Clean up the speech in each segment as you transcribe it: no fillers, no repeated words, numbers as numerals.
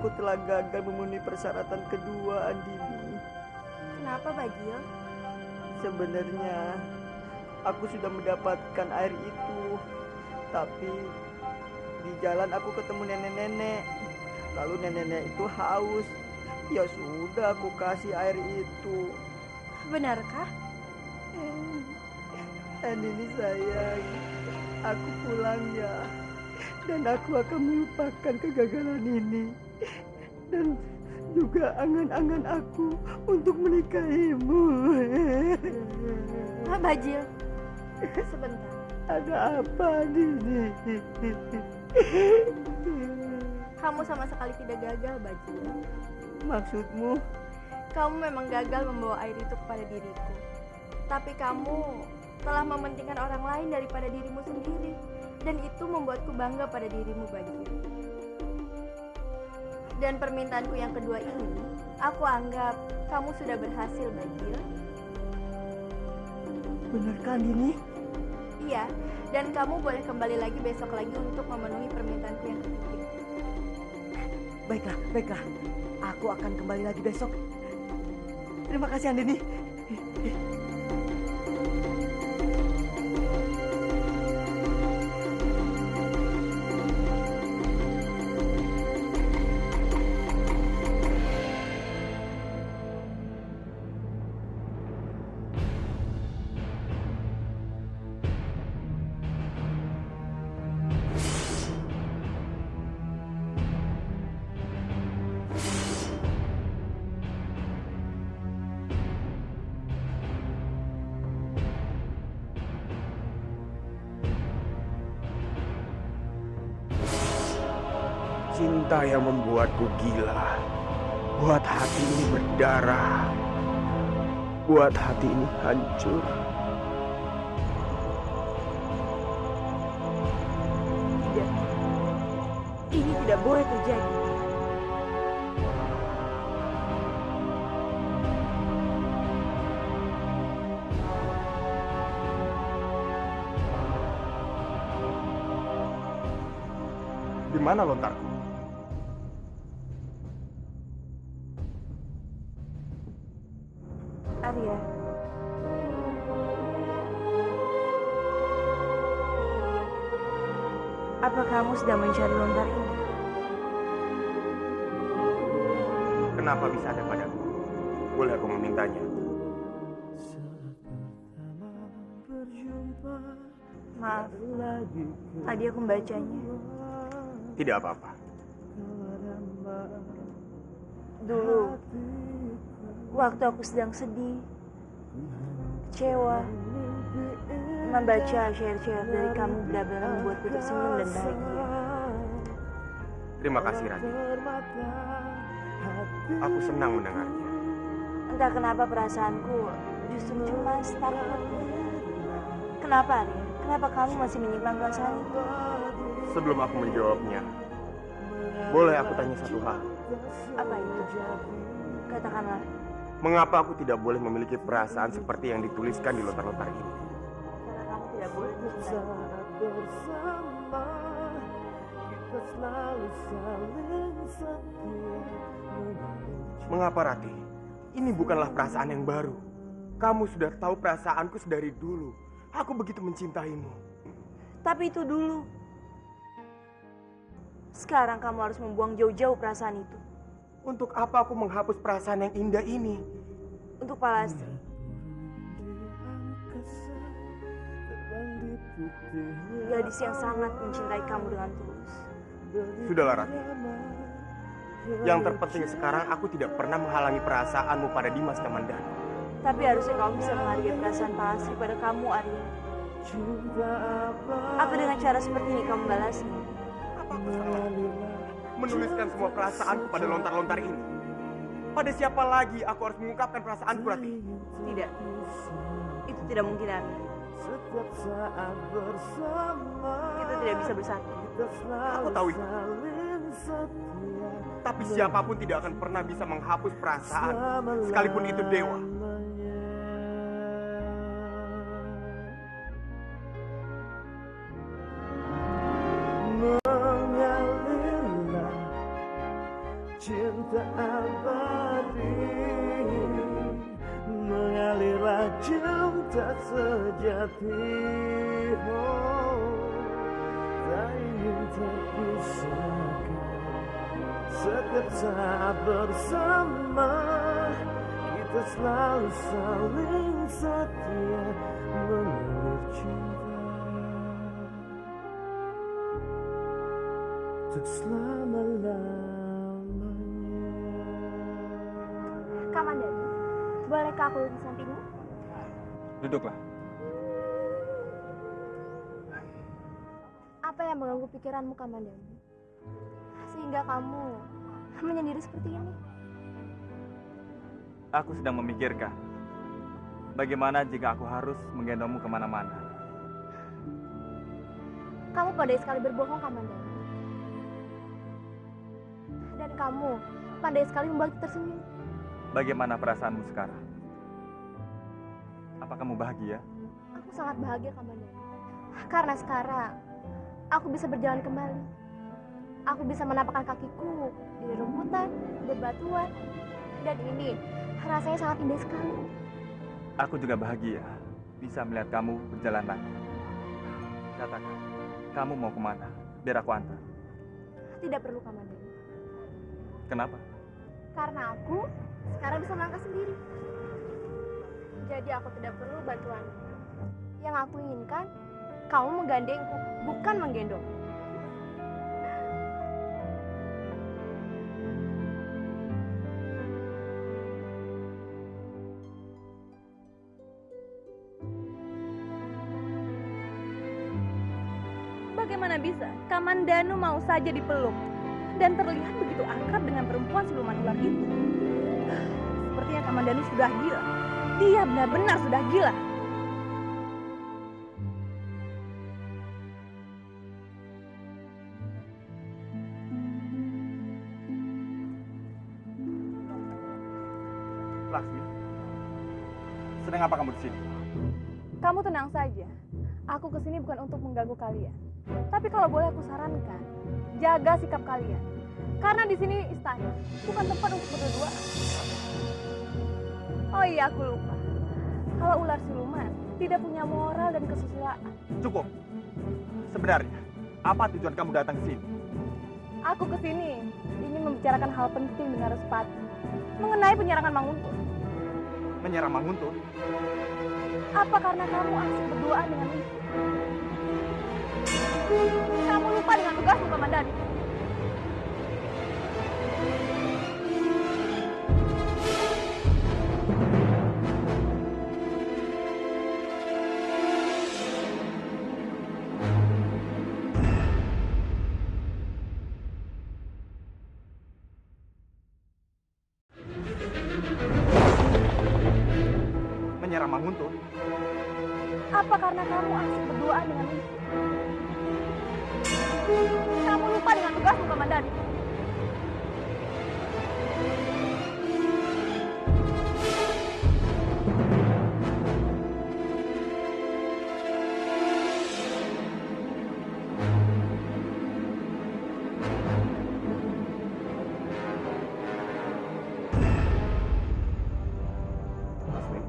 aku telah gagal memenuhi persyaratan kedua, Andini. Kenapa, Bajil? Sebenarnya aku sudah mendapatkan air itu, tapi di jalan aku ketemu nenek-nenek. Lalu nenek-nenek itu haus. Ya sudah, aku kasih air itu. Benarkah? Andini sayang, aku pulang ya. Dan aku akan melupakan kegagalan ini. Dan juga angan-angan aku untuk menikahimu. Bajil, sebentar. Ada apa, Andini? Kamu sama sekali tidak gagal, Bajil. Maksudmu? Kamu memang gagal membawa air itu kepada diriku. Tapi kamu telah mementingkan orang lain daripada dirimu sendiri. Dan itu membuatku bangga pada dirimu, Bajil. Dan permintaanku yang kedua ini, aku anggap kamu sudah berhasil, Bajil. Benarkah, Andini? Iya, dan kamu boleh kembali lagi besok lagi untuk memenuhi permintaanku yang ketiga. Baiklah, baiklah. Aku akan kembali lagi besok. Terima kasih, Andini. Cinta yang membuatku gila, buat hati ini berdarah, buat hati ini hancur. Tidak, ini tidak boleh terjadi. Di mana lontarku? Arya, apa kamu sedang mencari lontar ini? Kenapa bisa ada padaku? Boleh aku memintanya? Maaf, tadi aku membacanya. Tidak apa-apa. Dulu, waktu aku sedang sedih, kecewa, membaca syair-syair dari kamu benar-benar membuatku tersenyum dan bahagia. Terima kasih, Radit. Aku senang mendengarnya. Entah kenapa perasaanku justru cemas, takut. Kenapa, Arya? Kenapa kamu masih menyimpan perasaan itu? Sebelum aku menjawabnya, boleh aku tanya satu hal? Apa itu? Katakanlah. Mengapa aku tidak boleh memiliki perasaan seperti yang dituliskan di lontar-lontar ini? Karena kamu tidak boleh mencintai. Mengapa, Rati? Ini bukanlah perasaan yang baru. Kamu sudah tahu perasaanku sedari dulu. Aku begitu mencintaimu. Tapi itu dulu. Sekarang kamu harus membuang jauh-jauh perasaan itu. Untuk apa aku menghapus perasaan yang indah ini? Untuk Palastri. Gadis yang sangat mencintai kamu dengan tulus. Sudahlah, Rati. Yang terpenting sekarang aku tidak pernah menghalangi perasaanmu pada Dimas Kamandanu. Tapi harusnya kamu bisa menghargai perasaan Palastri pada kamu, Arya. Apa dengan cara seperti ini kamu balasnya? Apa aku salah menuliskan semua perasaanku pada lontar-lontar ini? Pada siapa lagi aku harus mengungkapkan perasaanku, Rati? Tidak. Itu tidak mungkin, Arya. Kita tidak bisa bersatu. Aku tahu itu. Tapi siapapun tidak akan pernah bisa menghapus perasaan, sekalipun itu dewa. tak abadi, mengalirlah cinta sejati. Oh, tak ingin terpisahkan. Setiap saat bersama, kita selalu saling setia, mengalir cinta untuk selama-lamanya. Kamandanu, bolehkah aku duduk di sampingmu? Duduklah. Apa yang mengganggu pikiranmu, Kamandanu? Sehingga kamu menyendiri seperti ini. Aku sedang memikirkan bagaimana jika aku harus menggendongmu kemana-mana. Kamu pandai sekali berbohong, Kamandanu. Dan kamu pandai sekali membuat tersenyum. Bagaimana perasaanmu sekarang? Apa kamu bahagia? Aku sangat bahagia, Kamandanu. Karena sekarang aku bisa berjalan kembali. Aku bisa menapakkan kakiku di rumputan, bebatuan, dan ini rasanya sangat indah sekali. Aku juga bahagia bisa melihat kamu berjalan lagi. Katakan, kamu mau kemana? Biar aku antar. Tidak perlu, Kamandanu. Kenapa? Karena aku sekarang bisa melangkah sendiri. Jadi aku tidak perlu bantuanmu. Yang aku inginkan, kamu menggandengku, bukan menggendong. Bagaimana bisa Kamandanu mau saja dipeluk dan terlihat begitu akrab dengan perempuan siluman ular itu? Sepertinya Kamandanu sudah gila. Dia benar-benar sudah gila. Laksmi, sedang apa kamu di sini? Kamu tenang saja. Aku kesini bukan untuk mengganggu kalian. Tapi kalau boleh aku sarankan, jaga sikap kalian. Karena di sini istana, bukan tempat untuk berdua. Oh iya, aku lupa. Kalau ular siluman tidak punya moral dan kesusilaan. Cukup. Sebenarnya, apa tujuan kamu datang ke sini? Aku kesini ingin membicarakan hal penting dengan Respati mengenai penyerangan Manguntur. Menyerang Manguntur? Apa karena kamu asik berduaan dengan Livi? Kamu lupa dengan tugasmu, Kamandanu. Menyerang Manguntur? Apa karena kamu asik berduaan dengan Livi? Kamu lupa dengan tugasmu, Kamandanu. Laksmi,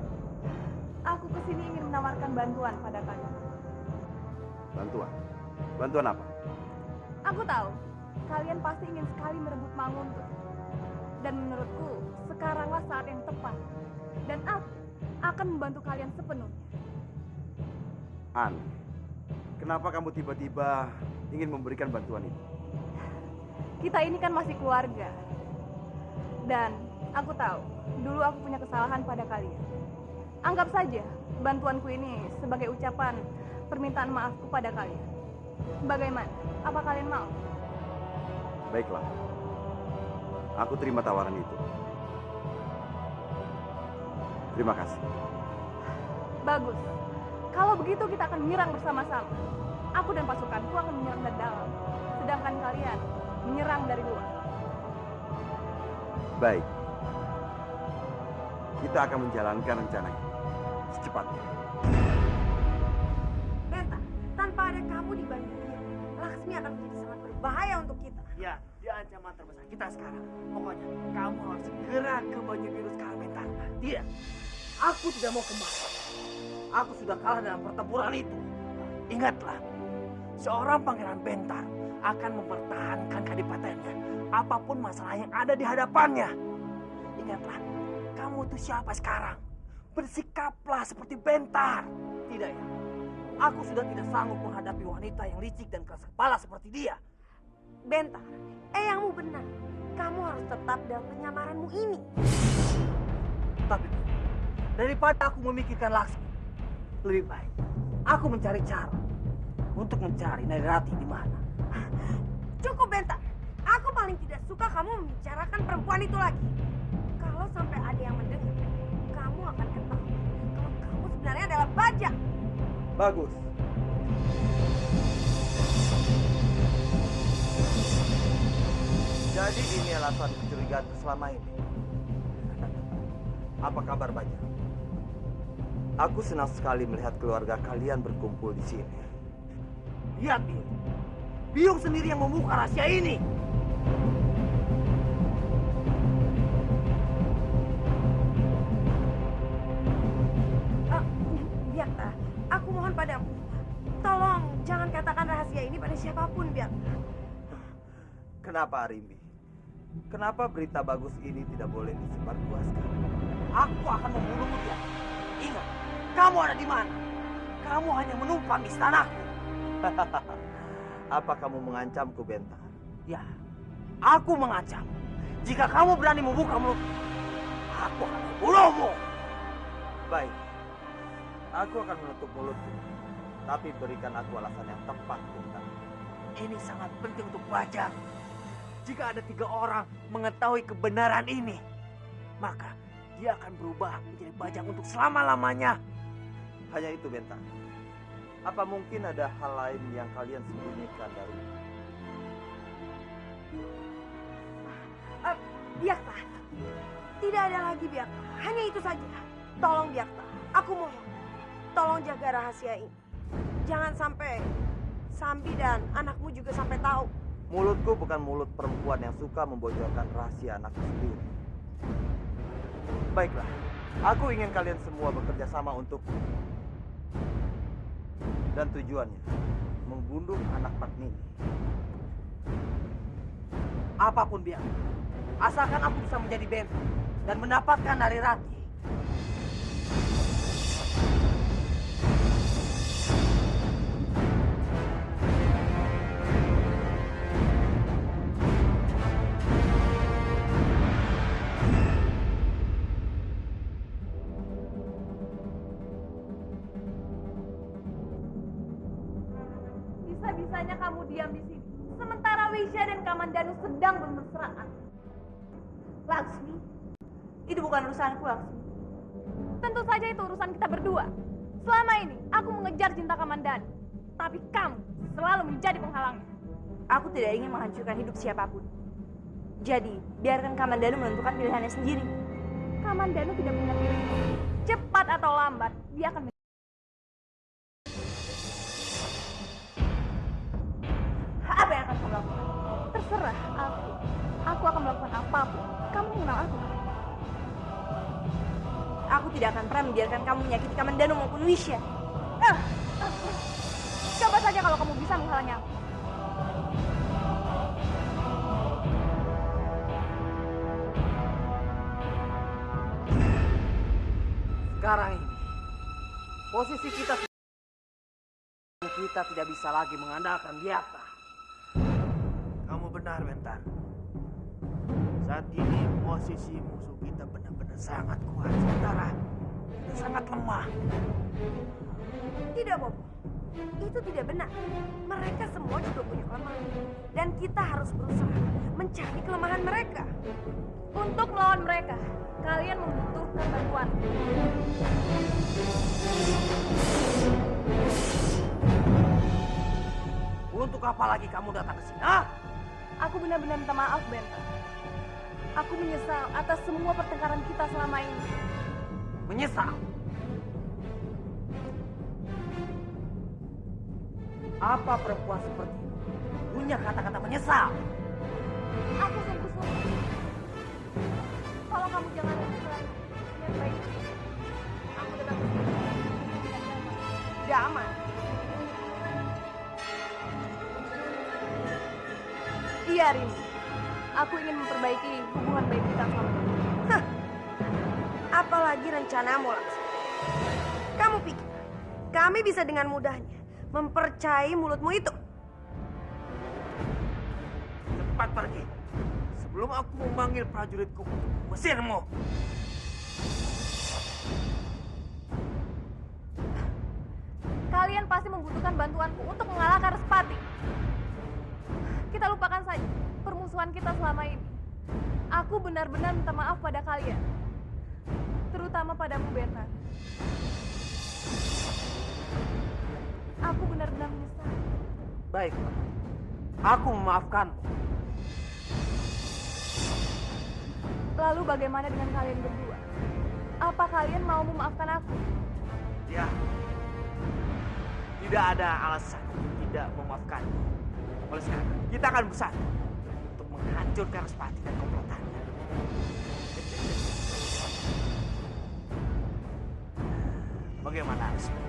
Aku kesini ingin menawarkan bantuan pada kalian. bantuan? Bantuan apa? Aku tahu, kalian pasti ingin sekali merebut Manguntur. Dan menurutku, sekaranglah saat yang tepat. Dan aku akan membantu kalian sepenuhnya. Aneh, kenapa kamu tiba-tiba ingin memberikan bantuan itu? Kita ini kan masih keluarga. Dan aku tahu, dulu aku punya kesalahan pada kalian. Anggap saja bantuanku ini sebagai ucapan permintaan maafku pada kalian. Bagaimana? Apa kalian mau? Baiklah, aku terima tawaran itu. Terima kasih. Bagus. Kalau begitu kita akan menyerang bersama-sama. Aku dan pasukanku akan menyerang dari dalam. Sedangkan kalian menyerang dari luar. Baik. Kita akan menjalankan rencana ini secepatnya. Beta, tanpa ada kamu di bandingnya, Laksmi akan menjadi sangat berbahaya. bahaya untuk kita. Ya, dia ancaman terbesar kita sekarang. Pokoknya kamu harus segera ke baju biru sekarang, Bentar. Tidak, aku tidak mau kembali. Aku sudah kalah dalam pertempuran itu. Ingatlah, seorang pangeran Bentar akan mempertahankan kadipatennya apapun masalah yang ada di hadapannya. Ingatlah, kamu itu siapa sekarang? Bersikaplah seperti Bentar. Tidak ya, aku sudah tidak sanggup menghadapi wanita yang licik dan keras kepala seperti dia. Bentar, eyangmu benar. Kamu harus tetap dalam penyamaranmu ini. Tapi daripada aku memikirkan Laksmi, lebih baik aku mencari cara untuk mencari Narirati di mana. Cukup, Bentar. Aku paling tidak suka kamu membicarakan perempuan itu lagi. Kalau sampai ada yang mendengar, kamu akan ketahui kalau kamu sebenarnya adalah bajak. Bagus. Jadi ini alasan kecurigaanku selama ini. Apa kabar Bajak? Aku senang sekali melihat keluarga kalian berkumpul di sini. Lihat, Biung. Biung sendiri yang membuka rahasia ini. Biakta, aku mohon padamu. Tolong jangan katakan rahasia ini pada siapapun, Biakta. Kenapa Arimbi? Kenapa berita bagus ini tidak boleh disebarluaskan? Aku akan membunuhmu, dia. Ingat, kamu ada di mana? Kamu hanya menumpang di istanaku. Apa kamu mengancamku, Bentar? Ya, aku mengancam. Jika kamu berani membuka mulut, aku akan membunuhmu. Baik, aku akan menutup mulutku. Tapi berikan aku alasan yang tepat, Bentar. Ini sangat penting untuk Bajak. Jika ada 3 orang mengetahui kebenaran ini, maka dia akan berubah menjadi bajak untuk selama-lamanya. Hanya itu, Bentar. Apa mungkin ada hal lain yang kalian sembunyikan dari? Biakta, tidak ada lagi, Biakta. Hanya itu saja. Tolong, Biakta. Aku mohon. Tolong jaga rahasia ini. Jangan sampai Sambi dan anakmu juga sampai tahu. Mulutku bukan mulut perempuan yang suka membocorkan rahasia anakku sendiri. Baiklah, aku ingin kalian semua bekerja sama untukku. Dan tujuannya, membunuh anak Padmini. Apapun biar, asalkan aku bisa menjadi Bentar dan mendapatkan Narirati. Bisa-bisanya kamu diam di sini. Sementara Wisya dan Kamandanu sedang bermesraan. Laksmi, itu bukan urusanku, Laksmi. Tentu saja itu urusan kita berdua. Selama ini aku mengejar cinta Kamandanu, tapi kamu selalu menjadi penghalangnya. Aku tidak ingin menghancurkan hidup siapapun. Jadi, biarkan Kamandanu menentukan pilihannya sendiri. Kamandanu tidak punya pilihan. Cepat atau lambat, dia akan apa yang akan kamu lakukan? Terserah aku. Aku akan melakukan apapun. Kamu mengenal aku. Aku tidak akan pernah membiarkan kamu menyakiti Kamandanu maupun Wisya. Coba saja kalau kamu bisa menghalangnya aku. Sekarang ini, posisi kita tidak bisa lagi mengandalkan Biakta. Kamu benar, Bentar. Saat ini posisi musuh kita benar-benar sangat kuat, sementara kita sangat lemah. Tidak, Bobo. Itu tidak benar. Mereka semua juga punya kelemahan. Dan kita harus berusaha mencari kelemahan mereka. Untuk melawan mereka, kalian membutuhkan bantuan. Untuk apa lagi kamu datang ke sini? Hah? Aku benar-benar minta maaf, Bentar. Aku menyesal atas semua pertengkaran kita selama ini. Menyesal? Apa perempuan seperti itu punya kata-kata menyesal. Aku sungguh-sungguh. Tolong kamu jangan lakukan yang baik. Aku tetap Damai. Iya, Rini. Aku ingin memperbaiki hubungan baik kita selama ini. Apalagi rencanamu langsung. Kamu pikir kami bisa dengan mudahnya mempercayai mulutmu itu? Cepat pergi. Sebelum aku memanggil prajuritku untuk mengusirmu. Kalian pasti membutuhkan bantuanku untuk mengalahkan Respati. Kita lupakan saja permusuhan kita selama ini. Aku benar-benar minta maaf pada kalian. Terutama padamu, Bentar. Aku benar-benar menyesal. Baiklah, aku memaafkanmu. Lalu bagaimana dengan kalian berdua? Apa kalian mau memaafkan aku? Ya, tidak ada alasan untuk tidak memaafkanmu. Oleh sekarang, kita akan bersatu untuk menghancurkan Respati dan komplotannya. Bagaimana, Resmi?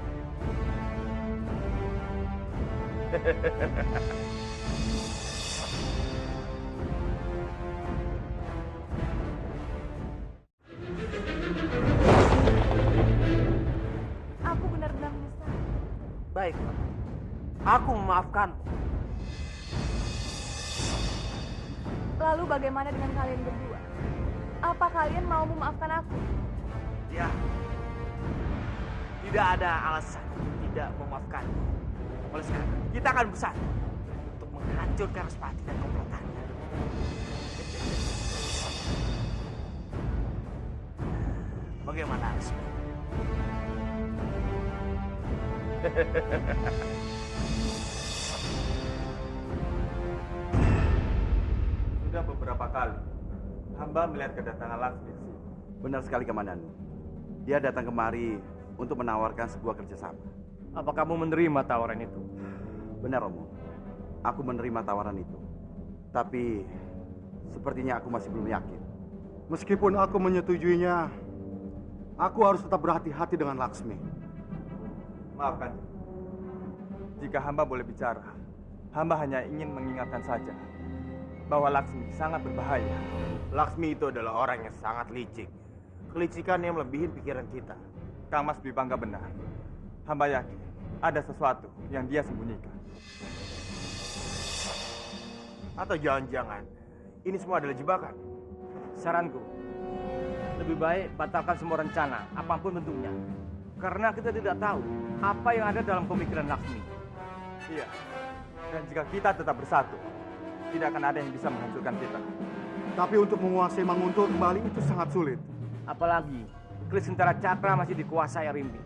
Aku benar-benar menyesal. Baiklah, aku memaafkanmu. Lalu bagaimana dengan kalian berdua? Apa kalian mau memaafkan aku? Ya, tidak ada alasan untuk tidak memaafkanmu. Oleh sekarang, kita akan bersatu untuk menghancurkan Respati dan komplotannya. Bagaimana, Resmi? Sudah beberapa kali hamba melihat kedatangan Laksmi di sini. Benar sekali, Komandan. Dia datang kemari untuk menawarkan sebuah kerjasama. Apa kamu menerima tawaran itu? Benar, Romo. Aku menerima tawaran itu. Tapi sepertinya aku masih belum yakin. Meskipun aku menyetujuinya, aku harus tetap berhati-hati dengan Laksmi. Maafkan, jika hamba boleh bicara, hamba hanya ingin mengingatkan saja bahwa Laksmi sangat berbahaya. Laksmi itu adalah orang yang sangat licik. Kelicikannya melebihi pikiran kita. Kang Mas Dwi Bangga benar. Hamba yakin ada sesuatu yang dia sembunyikan. Atau jangan-jangan ini semua adalah jebakan. Saranku, lebih baik batalkan semua rencana, apapun bentuknya. Karena kita tidak tahu apa yang ada dalam pemikiran Laksmi. Iya, dan jika kita tetap bersatu, tidak akan ada yang bisa menghancurkan kita. Tapi untuk menguasai Manguntul kembali itu sangat sulit. Apalagi, Kris Sentara Cakra masih dikuasai Arimbi.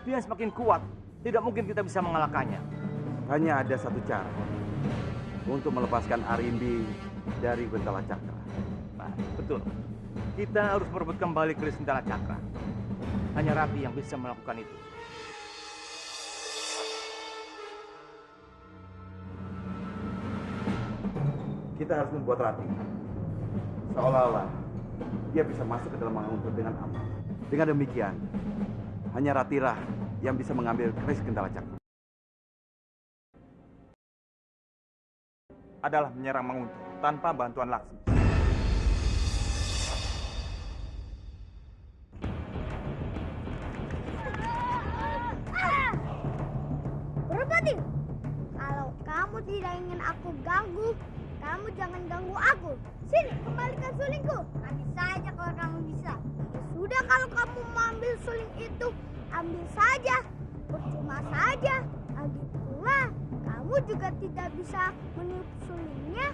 Dia semakin kuat, tidak mungkin kita bisa mengalahkannya. Hanya ada satu cara untuk melepaskan Arimbi dari Bentala Cakra. Nah, betul. Kita harus merebut kembali Kris Sentara Cakra. Hanya Rati yang bisa melakukan itu. Kita harus membuat Rati seolah-olah dia bisa masuk ke dalam Manguntul dengan aman. Dengan demikian, hanya Ratilah yang bisa mengambil Kris Gentala Cakra. Adalah menyerang Manguntul tanpa bantuan Laksmi. Berbati, kalau kamu tidak ingin aku ganggu, kamu jangan ganggu aku. Sini, kembalikan sulingku. Nanti saja kalau kamu bisa. Ya sudah, kalau kamu mau ambil suling itu, ambil saja. Percuma saja. Lagi pula, kamu juga tidak bisa meniup sulingnya.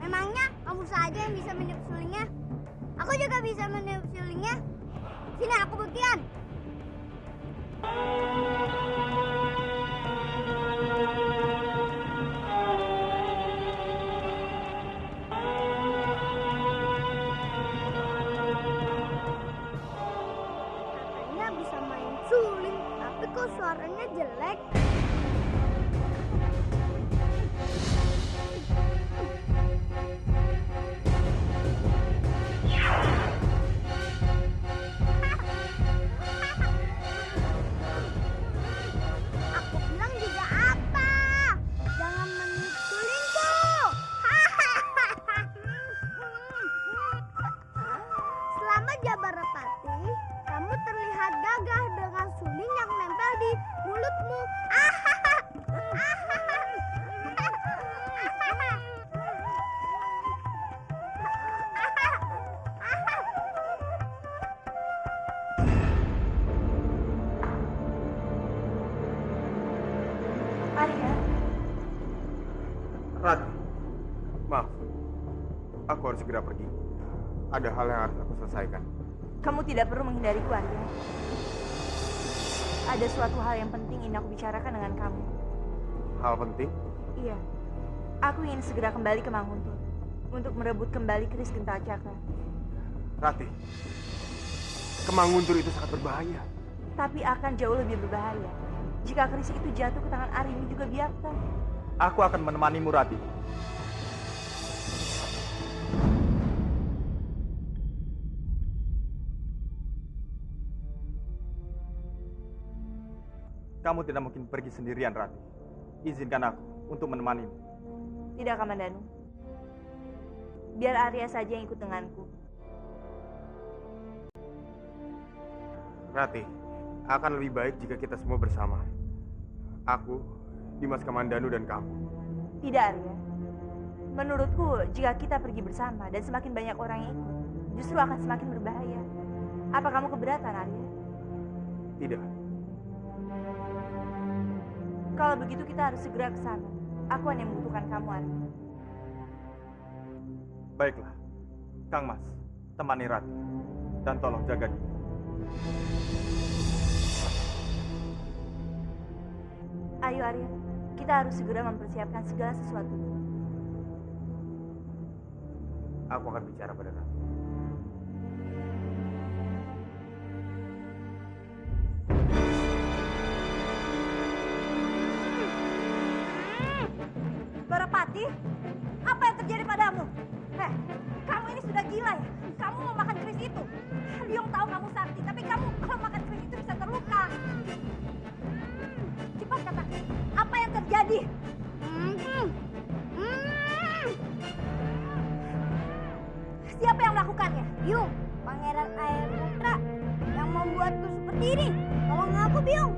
Memangnya kamu saja yang bisa meniup sulingnya? Aku juga bisa meniup sulingnya. Sini, aku buktikan. Bisa main suling, tapi kok suaranya jelek? Maaf, aku harus segera pergi. Ada hal yang harus aku selesaikan. Kamu tidak perlu menghindariku, Arya. Ada suatu hal yang penting ingin aku bicarakan dengan kamu. Hal penting? Iya. Aku ingin segera kembali ke Manguntur untuk merebut kembali keris Gentala Cakra. Rati, Kemanguntur itu sangat berbahaya. Tapi akan jauh lebih berbahaya jika keris itu jatuh ke tangan Arini juga Biakta. Aku akan menemanimu, Rati. Kamu tidak mungkin pergi sendirian, Rati. Izinkan aku untuk menemanimu. Tidak, Kamandanu. Biar Arya saja yang ikut denganku. Rati, akan lebih baik jika kita semua bersama. Aku, Dimas Kamandanu, dan kamu. Tidak, Arya. Menurutku, jika kita pergi bersama dan semakin banyak orang yang ikut, justru akan semakin berbahaya. Apa kamu keberatan, Arya? Tidak. Kalau begitu kita harus segera ke sana. Aku hanya membutuhkan kamu, Arya. Baiklah, Kang Mas, temani Rati. Dan tolong jaga dia. Ayo, Arya. Kita harus segera mempersiapkan segala sesuatu. Aku akan bicara pada Rati. Barapati, apa yang terjadi padamu? Kamu ini sudah gila ya? Kamu mau makan keris itu? Biung tahu kamu sakti, tapi kamu kalau makan keris itu bisa terluka. Cepat katakan, apa yang terjadi? Siapa yang melakukannya? Biung, Pangeran Air Putra yang membuatku seperti ini. Tolong aku, Biung.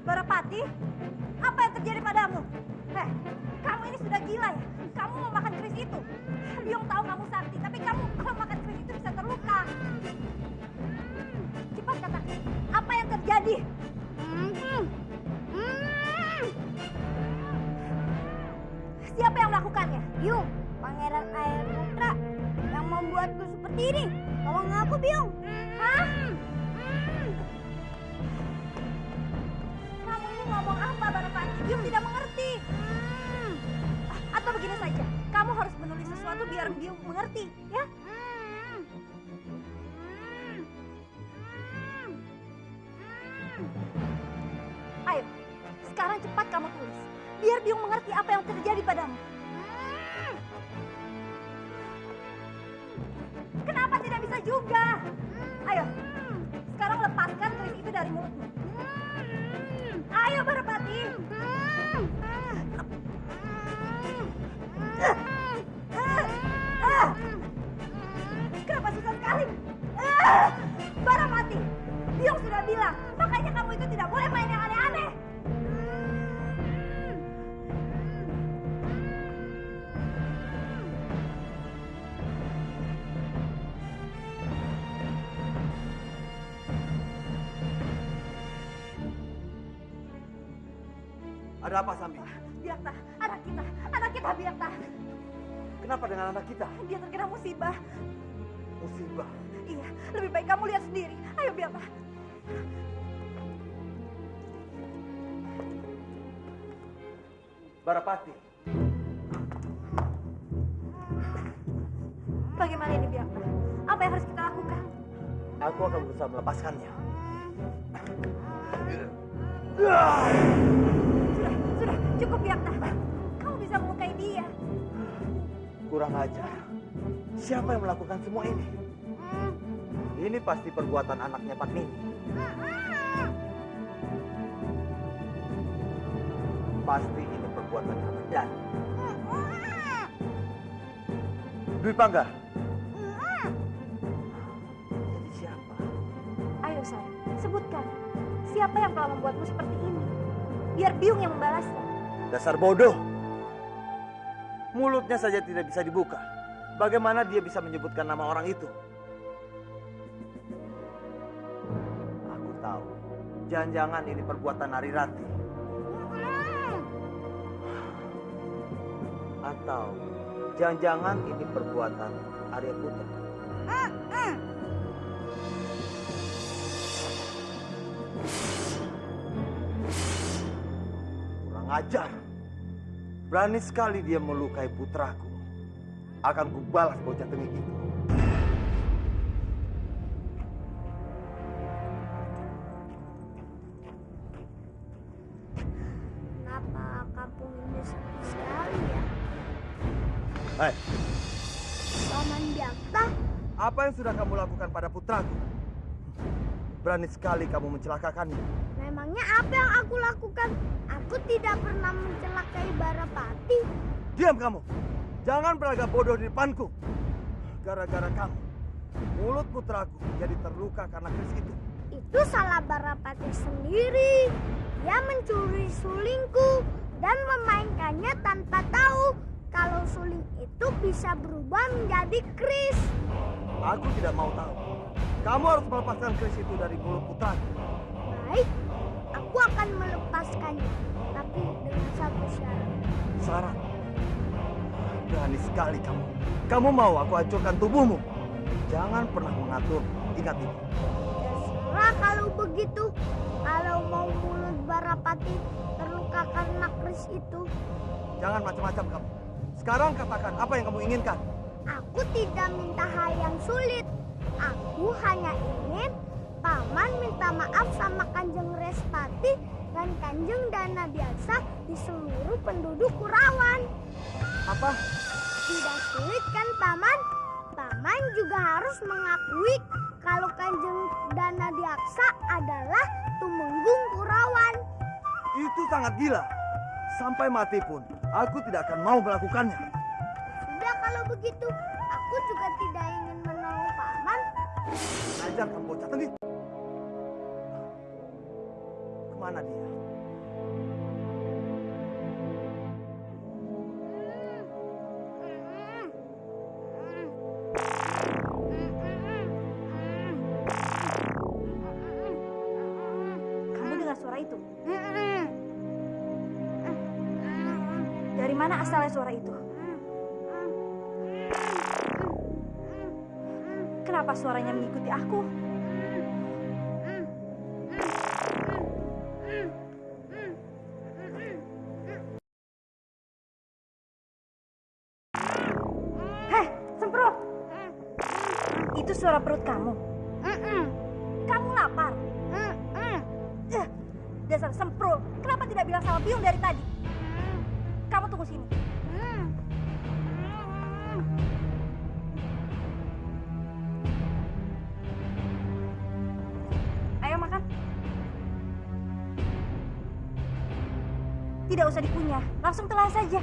Barapati, apa yang terjadi padamu? Kamu ini sudah gila ya? Kamu mau makan keris itu? Biung tahu kamu sakti, tapi kamu kalau makan keris itu bisa terluka. Cepat katakan, apa yang terjadi? Siapa yang melakukannya? Biung, Pangeran Air Putra yang membuatku seperti ini. Tolong aku, Biung. Hah? Kamu ini ngomong apa, Barapati? Biung tidak mengerti. Atau begini saja, kamu harus menulis sesuatu biar Biung mengerti, ya? Ayo, sekarang cepat kamu tulis, biar Biung mengerti apa yang terjadi padamu. Kenapa tidak bisa juga? Ayo, sekarang lepaskan keris itu dari mulutmu. Ayo, Barapati. Kenapa susah sekali? Barapati, Biung sudah bilang, makanya kamu itu tidak boleh main yang aneh-aneh. Ada apa, Sambi? Biakta, anak kita Biakta. Kenapa dengan anak kita? Dia terkena musibah. Musibah. Iya, lebih baik kamu lihat sendiri. Ayo, Biakta. Barapati. Bagaimana ini, Biakta? Apa yang harus kita lakukan? Aku akan berusaha melepaskannya. Sudah, cukup, Biakta. Kamu bisa melukai dia. Kurang ajar. Siapa yang melakukan semua ini? Ini pasti perbuatan anaknya Pak Nini. Pasti ini perbuatan Kamandanu. Dwi Pangga. Jadi siapa? Ayo, sayang, sebutkan. Siapa yang telah membuatmu seperti ini? Biar Biung yang membalasnya. Dasar bodoh. Mulutnya saja tidak bisa dibuka. Bagaimana dia bisa menyebutkan nama orang itu? Aku tahu. Jangan-jangan ini perbuatan Narirati. Atau jangan-jangan ini perbuatan Arya Putra? Kurang ajar. Berani sekali dia melukai putraku. Akan kubalas bocah tengik itu. Kenapa kampung ini sepi sekali ya? Hai, Paman Byakta, apa yang sudah kamu lakukan pada putraku? Berani sekali kamu mencelakakannya. memangnya apa yang aku lakukan? Aku tidak pernah mencelakai Barapati. Diam kamu. Jangan berlagak bodoh di depanku. Gara-gara kamu, mulut putraku jadi terluka karena keris itu. Itu salah Barapati sendiri. Dia mencuri sulingku dan memainkannya tanpa tahu kalau suling itu bisa berubah menjadi keris. Aku tidak mau tahu. Kamu harus melepaskan keris itu dari mulut putraku. Baik, aku akan melepaskannya. Tapi dengan satu syarat. Syarat? Berani sekali kamu. Kamu mau aku hancurkan tubuhmu? Jangan pernah mengatur. Ingat itu. Terserah kalau begitu. Kalau mau mulut Barapati terluka karena keris itu. Jangan macam-macam kamu. Sekarang katakan apa yang kamu inginkan. Aku tidak minta hal yang sulit. Aku hanya ingin Paman minta maaf sama Kanjeng Respati dan Kanjeng Danadiaksa di seluruh penduduk Kurawan. Apa? Tidak sulit kan Paman? Paman juga harus mengakui kalau Kanjeng Danadiaksa adalah Tumenggung Kurawan. Itu sangat gila. Sampai mati pun, aku tidak akan mau melakukannya. Sudah kalau begitu, aku juga tidak ingin menolong Paman. Ajar kamu bocah tengik. Kemana dia? Kamu dengar suara itu? Dari mana asalnya suara itu? Kenapa suaranya mengikuti aku? Heh, semprot! Itu suara perut kamu? Kamu lapar? Dasar semprot, kenapa tidak bilang sama Biung dari tadi? Kamu tunggu sini. Ayo makan. Tidak usah dikunyah, langsung telan saja.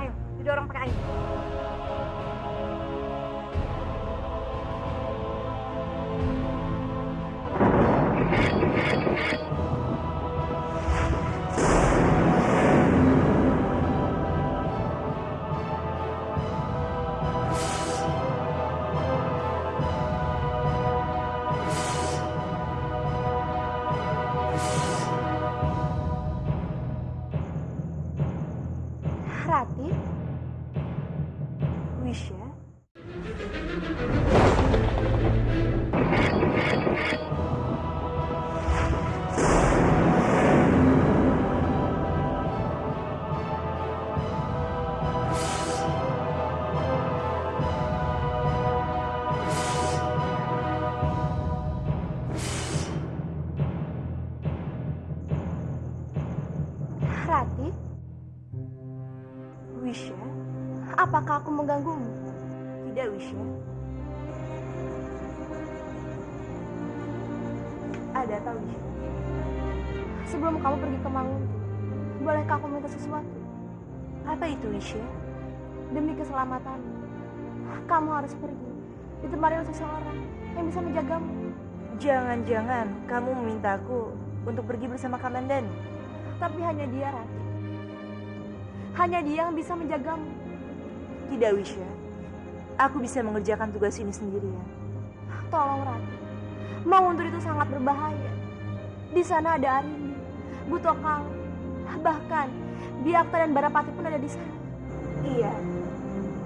Ayo, didorong pakai air. Rati, Wisya. Rati, Wisya. apakah aku mengganggumu? Tidak, Wisya. Ada apa, Wisya? Sebelum kamu pergi ke Manguntu, bolehkah aku minta sesuatu? Apa itu, Wisya? Demi keselamatanmu, kamu harus pergi ditemani oleh seseorang yang bisa menjagamu. Jangan-jangan kamu memintaku untuk pergi bersama Kamandanu. Tapi hanya dia, Rati. Hanya dia yang bisa menjagamu. Tidak, Wisya. Aku bisa mengerjakan tugas ini sendirian. Tolong, Rati. Manguntu itu sangat berbahaya. Di sana ada Arimbi, Butokang, bahkan Biakta dan Barapati pun ada di sana. Iya,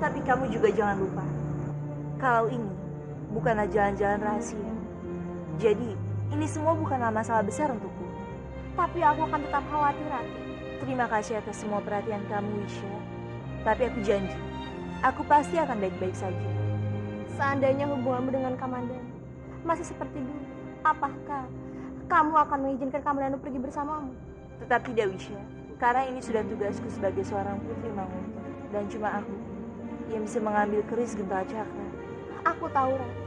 tapi kamu juga jangan lupa, kalau ini bukanlah jalan-jalan rahasia. Jadi, ini semua bukanlah masalah besar untukku. Tapi aku akan tetap khawatir, Rati. Terima kasih atas semua perhatian kamu, Wisya. Tapi aku janji, aku pasti akan baik-baik saja. Seandainya hubunganmu dengan Kamandanu masih seperti dulu, apakah kamu akan mengizinkan Kamandanu pergi bersamamu? Tetap tidak, Wisya. Karena ini sudah tugasku sebagai seorang putri Mangunta. Dan cuma aku yang bisa mengambil keris Gentala Cakra. Aku tahu, Rati.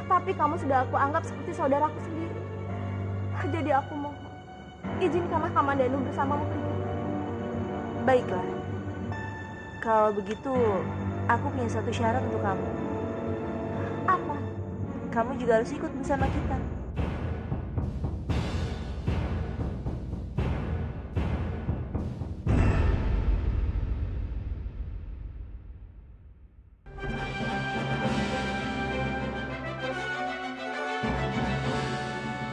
Tapi kamu sudah aku anggap seperti saudaraku sendiri. Jadi aku mohon, izinkanlah Kamandanu bersamamu pergi. Baiklah. Kalau begitu, aku punya satu syarat untuk kamu. Apa? Kamu juga harus ikut bersama kita.